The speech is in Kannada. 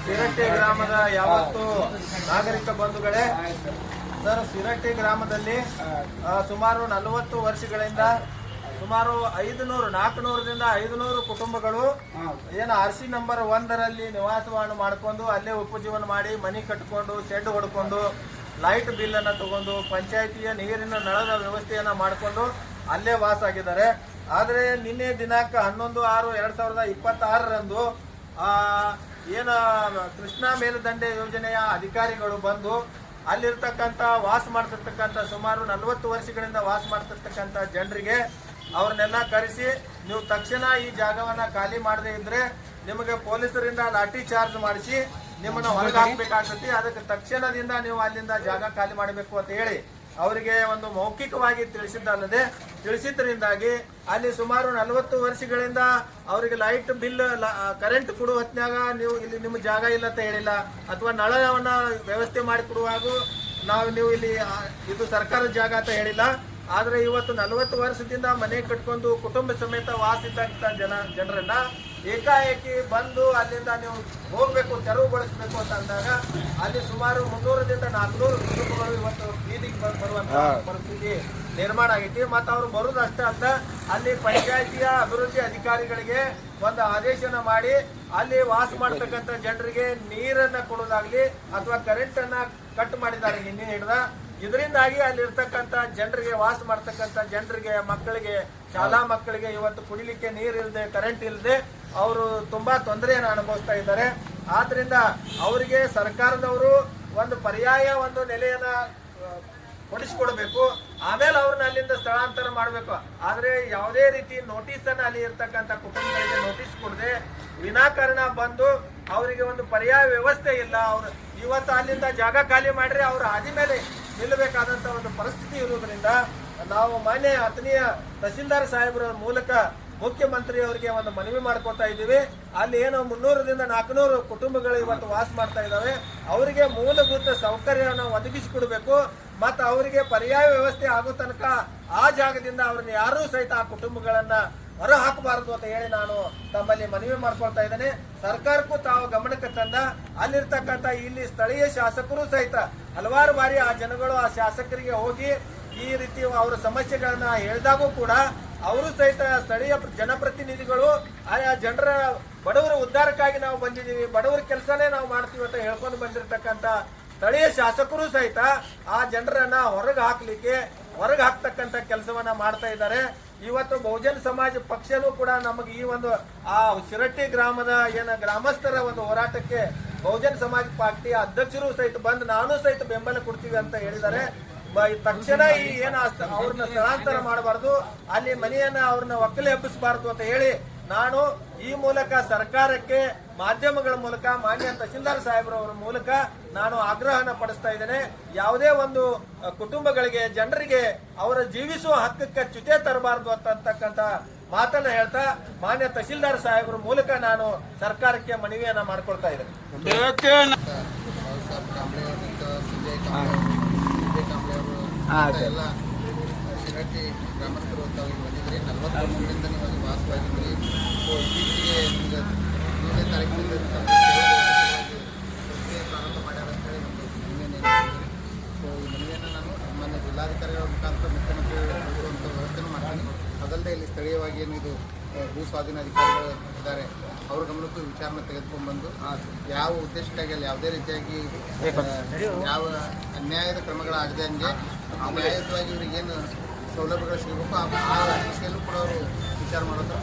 ಸಿರಟ್ಟಿ ಗ್ರಾಮದ ಯಾವತ್ತು ನಾಗರಿಕ ಬಂಧುಗಳೇ, ಸರ್, ಸಿರಟ್ಟಿ ಗ್ರಾಮದಲ್ಲಿ ಸುಮಾರು 40 ವರ್ಷಗಳಿಂದ ಸುಮಾರು 400ರಿಂದ 500 ಕುಟುಂಬಗಳು ಏನು RC ನಂಬರ್ 1ರಲ್ಲಿ ನಿವಾಸವನ್ನು ಮಾಡಿಕೊಂಡು ಅಲ್ಲೇ ಉಪಜೀವನ ಮಾಡಿ ಮನೆ ಕಟ್ಟಿಕೊಂಡು ಶೆಡ್ ಹೊಡ್ಕೊಂಡು ಲೈಟ್ ಬಿಲ್ ಅನ್ನ ತಗೊಂಡು ಪಂಚಾಯಿತಿಯ ನೀರಿನ ನಳದ ವ್ಯವಸ್ಥೆಯನ್ನ ಮಾಡಿಕೊಂಡು ಅಲ್ಲೇ ವಾಸ ಆಗಿದ್ದಾರೆ. ಆದರೆ ನಿನ್ನೆ ದಿನಾಂಕ 11/6/2026ರಂದು ಏನ ಕೃಷ್ಣಾ ಮೇಲ್ದಂಡೆ ಯೋಜನೆಯ ಅಧಿಕಾರಿಗಳು ಬಂದು ಅಲ್ಲಿರ್ತಕ್ಕಂಥ ವಾಸ ಮಾಡ್ತಿರ್ತಕ್ಕಂಥ ಸುಮಾರು 40 ವರ್ಷಗಳಿಂದ ವಾಸ ಮಾಡ್ತಿರ್ತಕ್ಕಂಥ ಜನರಿಗೆ ಅವ್ರನ್ನೆಲ್ಲ ಕರೆಸಿ, ನೀವು ತಕ್ಷಣ ಈ ಜಾಗವನ್ನ ಖಾಲಿ ಮಾಡದೇ ಇದ್ರೆ ನಿಮಗೆ ಪೊಲೀಸರಿಂದ ಲಾಠಿ ಚಾರ್ಜ್ ಮಾಡಿಸಿ ನಿಮ್ಮನ್ನ ಹೊರಗೆ ಹಾಕ್ಬೇಕಾಗ್ತತಿ, ಅದಕ್ಕೆ ತಕ್ಷಣದಿಂದ ನೀವು ಅಲ್ಲಿಂದ ಜಾಗ ಖಾಲಿ ಮಾಡಬೇಕು ಅಂತ ಹೇಳಿ ಅವರಿಗೆ ಒಂದು ಮೌಖಿಕವಾಗಿ ತಿಳಿಸಿದ್ರಿಂದಾಗಿ ಅಲ್ಲಿ ಸುಮಾರು 40 ವರ್ಷಗಳಿಂದ ಅವರಿಗೆ ಲೈಟ್ ಬಿಲ್ ಕರೆಂಟ್ ಕೊಡುವ ಹೊತ್ನಾಗ ನೀವು ಇಲ್ಲಿ ನಿಮ್ಮ ಜಾಗ ಇಲ್ಲ ಅಂತ ಹೇಳಿಲ್ಲ, ಅಥವಾ ನಳವನ್ನ ವ್ಯವಸ್ಥೆ ಮಾಡಿ ಕೊಡುವಾಗ ನೀವು ಇಲ್ಲಿ ಇದು ಸರ್ಕಾರದ ಜಾಗ ಅಂತ ಹೇಳಿಲ್ಲ. ಆದ್ರೆ ಇವತ್ತು 40 ವರ್ಷದಿಂದ ಮನೆ ಕಟ್ಕೊಂಡು ಕುಟುಂಬ ಸಮೇತ ವಾಸ ಇದ್ದಂತ ಜನರನ್ನ ಏಕಾಏಕಿ ಬಂದು ಅಲ್ಲಿಂದ ನೀವು ಹೋಗ್ಬೇಕು, ತೆರವುಗೊಳಿಸಬೇಕು ಅಂತ ಅಂದಾಗ ಅಲ್ಲಿ ಸುಮಾರು 300ರಿಂದ 400 ಕುಟುಂಬಗಳು ಇವತ್ತು ಬೀದಿಗೆ ಬರುವಂತಹ ಪರಿಸ್ಥಿತಿ ನಿರ್ಮಾಣ ಆಗೈತಿ. ಮತ್ತು ಅವ್ರು ಬರುದಷ್ಟೇ ಅಂತ ಅಲ್ಲಿ ಪಂಚಾಯಿತಿಯ ಅಭಿವೃದ್ಧಿ ಅಧಿಕಾರಿಗಳಿಗೆ ಒಂದು ಆದೇಶನ ಮಾಡಿ ಅಲ್ಲಿ ವಾಸ ಮಾಡ್ತಕ್ಕಂಥ ಜನರಿಗೆ ನೀರನ್ನ ಕೊಡೋದಾಗ್ಲಿ ಅಥವಾ ಕರೆಂಟ್ ಅನ್ನ ಕಟ್ ಮಾಡಿದ್ದಾರೆ ನಿನ್ನೆ ಹಿಡಿದ. ಇದರಿಂದಾಗಿ ಅಲ್ಲಿರ್ತಕ್ಕಂಥ ಜನರಿಗೆ ವಾಸ ಮಾಡ್ತಕ್ಕಂಥ ಜನರಿಗೆ ಮಕ್ಕಳಿಗೆ ಶಾಲಾ ಮಕ್ಕಳಿಗೆ ಇವತ್ತು ಕುಡಿಲಿಕ್ಕೆ ನೀರು ಇಲ್ಲದೆ ಕರೆಂಟ್ ಇಲ್ಲದೆ ಅವರು ತುಂಬಾ ತೊಂದರೆಯನ್ನು ಅನುಭವಿಸ್ತಾ ಇದ್ದಾರೆ. ಆದ್ರಿಂದ ಅವರಿಗೆ ಸರ್ಕಾರದವರು ಒಂದು ಪರ್ಯಾಯ ಒಂದು ನೆಲೆಯನ್ನ ಕೊಡಿಸಿಕೊಡ್ಬೇಕು, ಆಮೇಲೆ ಅವ್ರನ್ನ ಅಲ್ಲಿಂದ ಸ್ಥಳಾಂತರ ಮಾಡಬೇಕು. ಆದ್ರೆ ಯಾವುದೇ ರೀತಿ ನೋಟಿಸ್ ಅನ್ನ ಅಲ್ಲಿ ಇರ್ತಕ್ಕಂಥ ಕುಟುಂಬಗಳಿಗೆ ನೋಟಿಸ್ ಕೊಡದೆ ವಿನಾಕಾರಣ ಬಂದು ಅವರಿಗೆ ಒಂದು ಪರ್ಯಾಯ ವ್ಯವಸ್ಥೆ ಇಲ್ಲ. ಅವ್ರು ಇವತ್ತು ಅಲ್ಲಿಂದ ಜಾಗ ಖಾಲಿ ಮಾಡ್ರೆ ಅವ್ರು ಆದಿಮೇಲೆ ನಿಲ್ಲಬೇಕಾದಂತ ಒಂದು ಪರಿಸ್ಥಿತಿ ಇರುವುದರಿಂದ ನಾವು ಮಾನ್ಯ ಆತ್ಮೀಯ ತಹಸೀಲ್ದಾರ್ ಸಾಹೇಬ್ರ ಮೂಲಕ ಮುಖ್ಯಮಂತ್ರಿ ಅವರಿಗೆ ಒಂದು ಮನವಿ ಮಾಡ್ಕೊತಾ ಇದ್ದೀವಿ. ಅಲ್ಲಿ ಏನು 300ರಿಂದ 400 ಕುಟುಂಬಗಳು ಇವತ್ತು ವಾಸ ಮಾಡ್ತಾ ಇದ್ದಾವೆ, ಅವರಿಗೆ ಮೂಲಭೂತ ಸೌಕರ್ಯವನ್ನು ಒದಗಿಸಿಕೊಡ್ಬೇಕು. ಮತ್ತು ಅವರಿಗೆ ಪರ್ಯಾಯ ವ್ಯವಸ್ಥೆ ಆಗೋ ತನಕ ಆ ಜಾಗದಿಂದ ಅವ್ರನ್ನ ಯಾರೂ ಸಹಿತ ಆ ಕುಟುಂಬಗಳನ್ನ ಹೊರ ಹಾಕಬಾರದು ಅಂತ ಹೇಳಿ ನಾನು ತಮ್ಮಲ್ಲಿ ಮನವಿ ಮಾಡ್ಕೊಳ್ತಾ ಇದ್ದೇನೆ. ಸರ್ಕಾರಕ್ಕೂ ತಾವು ಗಮನಕ್ಕೆ ತಂದ ಅಲ್ಲಿರ್ತಕ್ಕಂಥ ಇಲ್ಲಿ ಸ್ಥಳೀಯ ಶಾಸಕರು ಸಹಿತ ಹಲವಾರು ಬಾರಿ ಆ ಜನಗಳು ಆ ಶಾಸಕರಿಗೆ ಹೋಗಿ ಈ ರೀತಿ ಅವರ ಸಮಸ್ಯೆಗಳನ್ನ ಹೇಳಿದಾಗೂ ಕೂಡ ಅವರು ಸಹಿತ ಸ್ಥಳೀಯ ಜನಪ್ರತಿನಿಧಿಗಳು ಆಯಾ ಜನರ ಬಡವರ ಉದ್ಧಾರಕ್ಕಾಗಿ ನಾವು ಬಂದಿದ್ದೀವಿ, ಬಡವರ ಕೆಲಸನೇ ನಾವು ಮಾಡ್ತೀವಿ ಅಂತ ಹೇಳ್ಕೊಂಡು ಬಂದಿರತಕ್ಕಂಥ ಸ್ಥಳೀಯ ಶಾಸಕರು ಸಹಿತ ಆ ಜನರನ್ನ ಹೊರಗೆ ಹಾಕ್ತಕ್ಕಂಥ ಕೆಲಸವನ್ನ ಮಾಡ್ತಾ ಇದ್ದಾರೆ. ಇವತ್ತು ಬಹುಜನ ಸಮಾಜ ಪಕ್ಷನೂ ಕೂಡ ನಮಗೆ ಈ ಒಂದು ಆ ಶಿರಟ್ಟಿ ಗ್ರಾಮದ ಗ್ರಾಮಸ್ಥರ ಒಂದು ಹೋರಾಟಕ್ಕೆ ಬಹುಜನ ಸಮಾಜ ಪಾರ್ಟಿ ಅಧ್ಯಕ್ಷರು ಸಹಿತ ಬಂದು ನಾನು ಸಹಿತ ಬೆಂಬಲ ಕೊಡ್ತೀವಿ ಅಂತ ಹೇಳಿದ್ದಾರೆ. ತಕ್ಷಣ ಈ ಅವ್ರನ್ನ ಸ್ಥಳಾಂತರ ಮಾಡಬಾರ್ದು, ಅಲ್ಲಿ ಮನೆಯನ್ನ ಅವ್ರನ್ನ ಒಕ್ಕಲೆ ಹಬ್ಬಿಸಬಾರ್ದು ಅಂತ ಹೇಳಿ ನಾನು ಈ ಮೂಲಕ ಸರ್ಕಾರಕ್ಕೆ ಮಾಧ್ಯಮಗಳ ಮೂಲಕ ಮಾನ್ಯ ತಹಸೀಲ್ದಾರ್ ಸಾಹೇಬ್ರವರ ಮೂಲಕ ನಾನು ಆಗ್ರಹನ ಪಡಿಸ್ತಾ ಇದ್ದೇನೆ. ಯಾವುದೇ ಒಂದು ಕುಟುಂಬಗಳಿಗೆ ಜನರಿಗೆ ಅವರ ಜೀವಿಸುವ ಹಕ್ಕಕ್ಕೆ ಚ್ಯುತಿ ತರಬಾರದು ಅಂತಕ್ಕಂಥ ಮಾತನ್ನ ಹೇಳ್ತಾ ಮಾನ್ಯ ತಹಸೀಲ್ದಾರ್ ಸಾಹೇಬ್ರ ಮೂಲಕ ನಾನು ಸರ್ಕಾರಕ್ಕೆ ಮನವಿಯನ್ನ ಮಾಡ್ಕೊಳ್ತಾ ಇದ್ದೇನೆ. ಎಲ್ಲ ಶಿರಟ್ಟಿ ಗ್ರಾಮಸ್ಥರು ತಾವು ಬಂದಿದ್ರಿ, 40 ವರ್ಷಗಳಿಂದ ನೀವು ಅಲ್ಲಿ ವಾಸವಾಗಿದ್ರಿ. ಇತ್ತೀಚೆಗೆ ನಿಮಗೆ 3ನೇ ತಾರೀಕಿನಿಂದ ಪ್ರಾರಂಭ ಮಾಡ್ಯಾರ ಅಂತ ಹೇಳಿ ಒಂದು ಮನವಿಯನ್ನು ನೀಡಿದ್ದೀರಿ. ಸೊ ಈ ಮನವಿಯನ್ನು ನಾನು ಸಾಮಾನ್ಯ ಜಿಲ್ಲಾಧಿಕಾರಿಗಳ ಮುಖಾಂತರ ಮುಖ್ಯಮಂತ್ರಿಗಳು ಕೊಡುವಂಥ ವ್ಯವಸ್ಥೆನೂ ಮಾಡ್ತೀನಿ. ಅದಲ್ಲದೆ ಇಲ್ಲಿ ಸ್ಥಳೀಯವಾಗಿ ಏನು ಇದು ಭೂ ಸ್ವಾಧೀನ ಅಧಿಕಾರಿಗಳು ಇದ್ದಾರೆ ಅವ್ರ ಗಮನಕ್ಕೂ ವಿಚಾರನ ತೆಗೆದುಕೊಂಡು ಬಂದು ಯಾವ ಉದ್ದೇಶಕ್ಕಾಗಿ ಅಲ್ಲಿ ಯಾವುದೇ ರೀತಿಯಾಗಿ ಯಾವ ಅನ್ಯಾಯದ ಕ್ರಮಗಳಾಗದೆ ಹಂಗೆ ನ್ಯಾಯಯುತವಾಗಿ ಇವ್ರಿಗೆ ಏನು ಸೌಲಭ್ಯಗಳು ಸಿಗಬೇಕು ಆ ವಿಷಯಲ್ಲೂ ಕೂಡ ಅವರು ವಿಚಾರ ಮಾಡೋದು